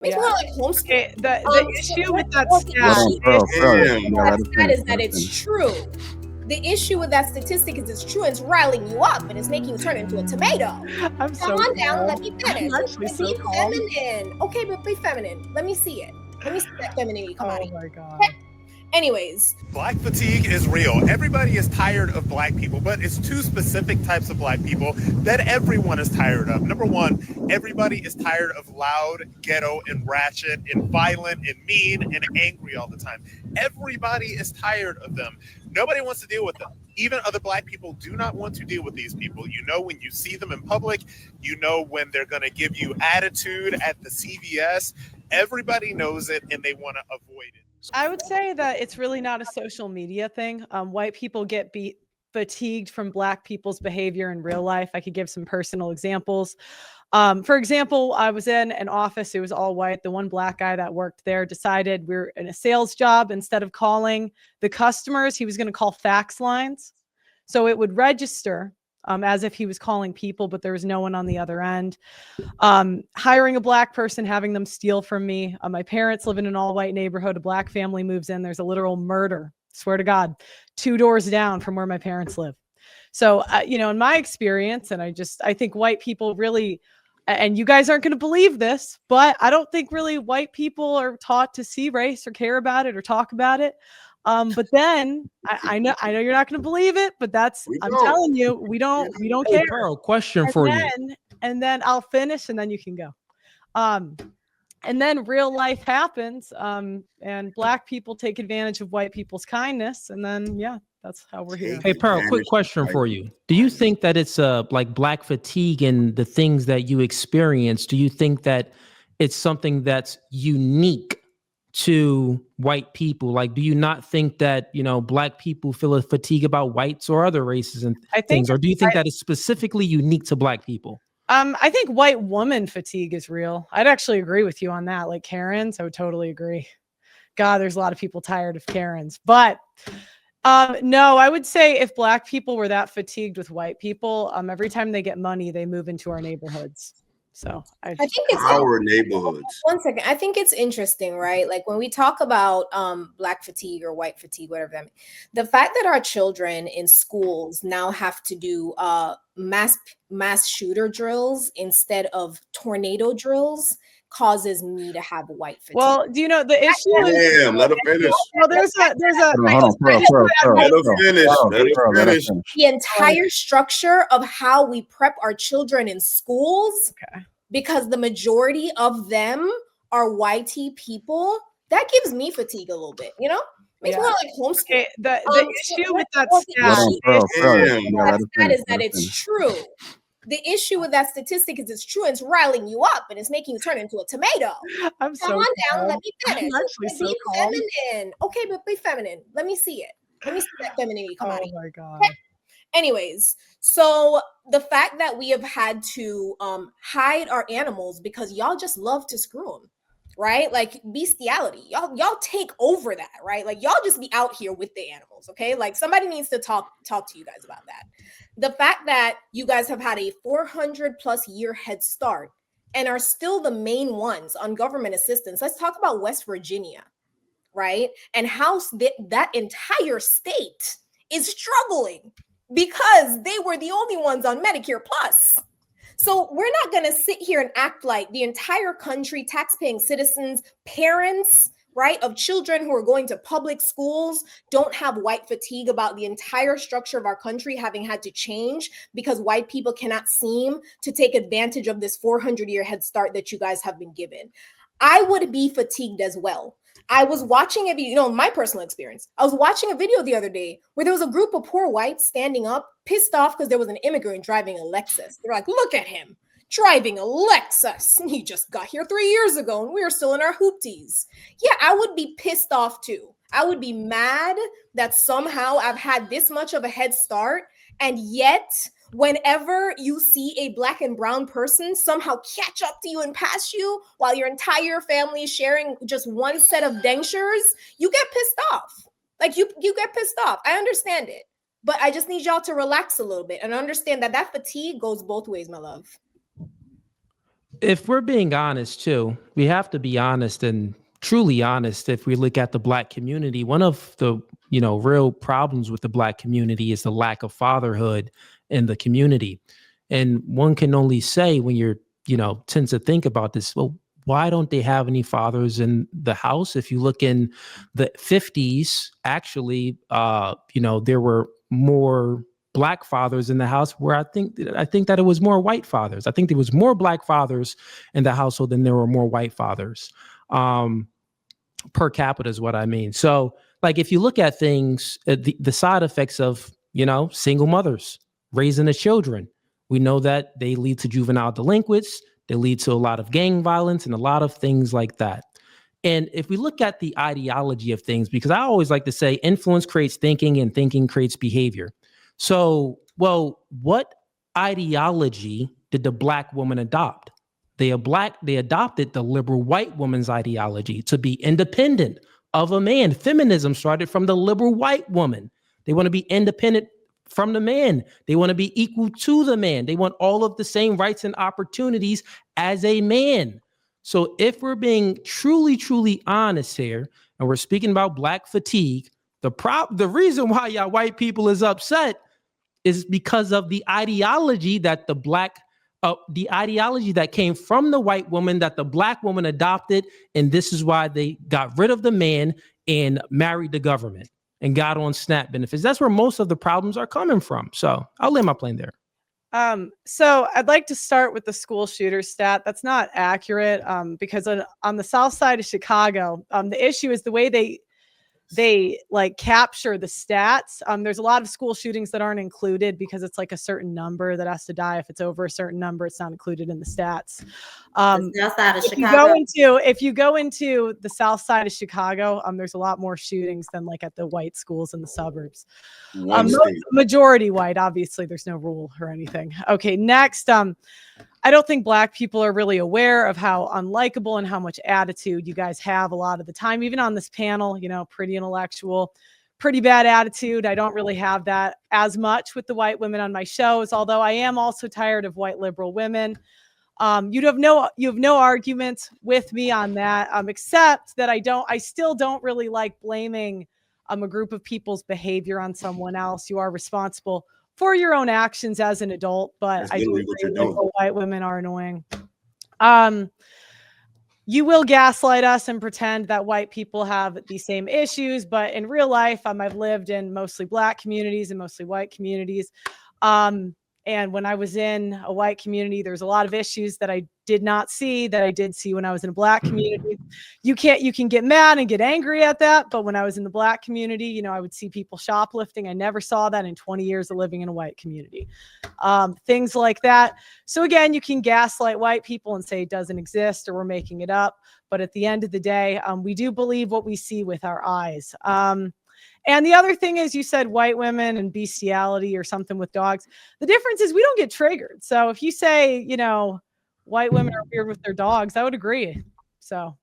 Makes me want like homeschool. Okay, the issue with that stat is that it's true. The issue with that statistic is it's true and it's riling you up and it's making you turn into a tomato. I'm so Come on calm. down, let me finish. I'm actually so be calm. feminine. Okay, but be feminine. Let me see it. Let me see that femininity come out of you. Oh my God. Okay? Anyways. Black fatigue is real. Everybody is tired of black people, but it's two specific types of black people that everyone is tired of. Number one, everybody is tired of loud, ghetto, and ratchet, and violent, and mean, and angry all the time. Everybody is tired of them. Nobody wants to deal with them. Even other black people do not want to deal with these people. You know when you see them in public, you know when they're going to give you attitude at the CVS. Everybody knows it, and they want to avoid it. I would say that it's really not a social media thing. White people get fatigued from black people's behavior in real life. I could give some personal examples. For example, I was in an office. It was all white. The one black guy that worked there decided we were in a sales job. Instead of calling the customers, he was going to call fax lines. So it would register as if he was calling people, but there was no one on the other end. Hiring a black person, having them steal from me. My parents live in an all-white neighborhood. A black family moves in. There's a literal murder, swear to God, 2 doors down from where my parents live. So, in my experience, and I think white people really, and you guys aren't going to believe this, but I don't think really white people are taught to see race or care about it or talk about it. But then I know you're not going to believe it, but I'm telling you, we don't care. Pearl, question for you. And then I'll finish and then you can go. And then real life happens. And black people take advantage of white people's kindness. And then, that's how we're here. Hey, Pearl, quick question for you. Do you think that it's like black fatigue and the things that you experience? Do you think that it's something that's unique to white people? Like, do you not think that, black people feel a fatigue about whites or other races and things? Or do you think that is specifically unique to black people? I think white woman fatigue is real. I'd actually agree with you on that. Like Karens, I would totally agree. God, there's a lot of people tired of Karens. But no, I would say if black people were that fatigued with white people, every time they get money, they move into our neighborhoods. So I think it's our neighborhoods. One second. I think it's interesting, right? Like when we talk about black fatigue or white fatigue, whatever that means, the fact that our children in schools now have to do mass shooter drills instead of tornado drills causes me to have white fatigue. Well, do you know the issue? Damn, let her finish. Well, there's a. Let her finish. The entire structure of how we prep our children in schools, because the majority of them are YT people, that gives me fatigue a little bit, Makes me want like homeschool. Okay, the issue with that stat is that it's true. The issue with that statistic is it's true and it's riling you up and it's making you turn into a tomato. Come on down, let me finish. I'm actually so calm. Feminine. Okay, but be feminine. Let me see it. Let me see that femininity come out of you. Oh my God. Okay? Anyways, so the fact that we have had to hide our animals because y'all just love to screw them. Right? Like bestiality. Y'all take over that, right? Like y'all just be out here with the animals, okay? Like somebody needs to talk to you guys about that. The fact that you guys have had a 400+ year head start and are still the main ones on government assistance. Let's talk about West Virginia, right? And how that entire state is struggling because they were the only ones on Medicare Plus. So we're not going to sit here and act like the entire country, tax-paying citizens, parents, right, of children who are going to public schools don't have white fatigue about the entire structure of our country having had to change because white people cannot seem to take advantage of this 400-year head start that you guys have been given. I would be fatigued as well. I was watching a video, my personal experience. I was watching a video the other day where there was a group of poor whites standing up, pissed off because there was an immigrant driving a Lexus. They're like, look at him driving a Lexus. He just got here 3 years ago and we are still in our hoopties. Yeah, I would be pissed off too. I would be mad that somehow I've had this much of a head start and yet whenever you see a black and brown person somehow catch up to you and pass you while your entire family is sharing just one set of dentures, you get pissed off. Like you get pissed off. I understand it, but I just need y'all to relax a little bit and understand that fatigue goes both ways, my love. if we're being honest too, we have to be honest and truly honest. If we look at the Black community, one of the real problems with the Black community is the lack of fatherhood in the community. And one can only say when you're tends to think about this, well, why don't they have any fathers in the house? If you look in the 50s, actually, there were more Black fathers in the house, where I think that it was more white fathers. I think there was more Black fathers in the household than there were more white fathers. Per capita is what I mean. So, like, if you look at things, the side effects of single mothers raising the children, we know that they lead to juvenile delinquents. They lead to a lot of gang violence and a lot of things like that. And if we look at the ideology of things, because I always like to say influence creates thinking and thinking creates behavior. So, well, what ideology did the Black woman adopt? They adopted the liberal white woman's ideology to be independent of a man. Feminism started from the liberal white woman. They want to be independent from the man. They want to be equal to the man. They want all of the same rights and opportunities as a man. So if we're being truly, truly honest here, and we're speaking about Black fatigue, the reason why y'all white people is upset is because of the ideology that the ideology that came from the white woman that the Black woman adopted. And this is why they got rid of the man and married the government and got on SNAP benefits. That's where most of the problems are coming from. So I'll lay my plane there. So I'd like to start with the school shooter stat. That's not accurate because on the south side of Chicago, the issue is the way they like capture the stats. There's a lot of school shootings that aren't included because it's like a certain number that has to die. If it's over a certain number, it's not included in the stats. The south side of if you go into the south side of Chicago, there's a lot more shootings than like at the white schools in the suburbs. Majority white, obviously there's no rule or anything. Okay, next, I don't think Black people are really aware of how unlikable and how much attitude you guys have a lot of the time, even on this panel, pretty intellectual, pretty bad attitude. I don't really have that as much with the white women on my shows, although I am also tired of white liberal women. You have no argument with me on that, except that I still don't really like blaming a group of people's behavior on someone else. You are responsible for your own actions as an adult, but I do agree that white women are annoying. You will gaslight us and pretend that white people have the same issues, but in real life, I've lived in mostly Black communities and mostly white communities. And when I was in a white community, there's a lot of issues that I did not see that I did see when I was in a Black community. You can get mad and get angry at that. But when I was in the Black community, I would see people shoplifting. I never saw that in 20 years of living in a white community. Things like that. So again, you can gaslight white people and say it doesn't exist or we're making it up. But at the end of the day, we do believe what we see with our eyes. And the other thing is, you said white women and bestiality or something with dogs. The difference is we don't get triggered. So if you say, white women are weird with their dogs, I would agree. So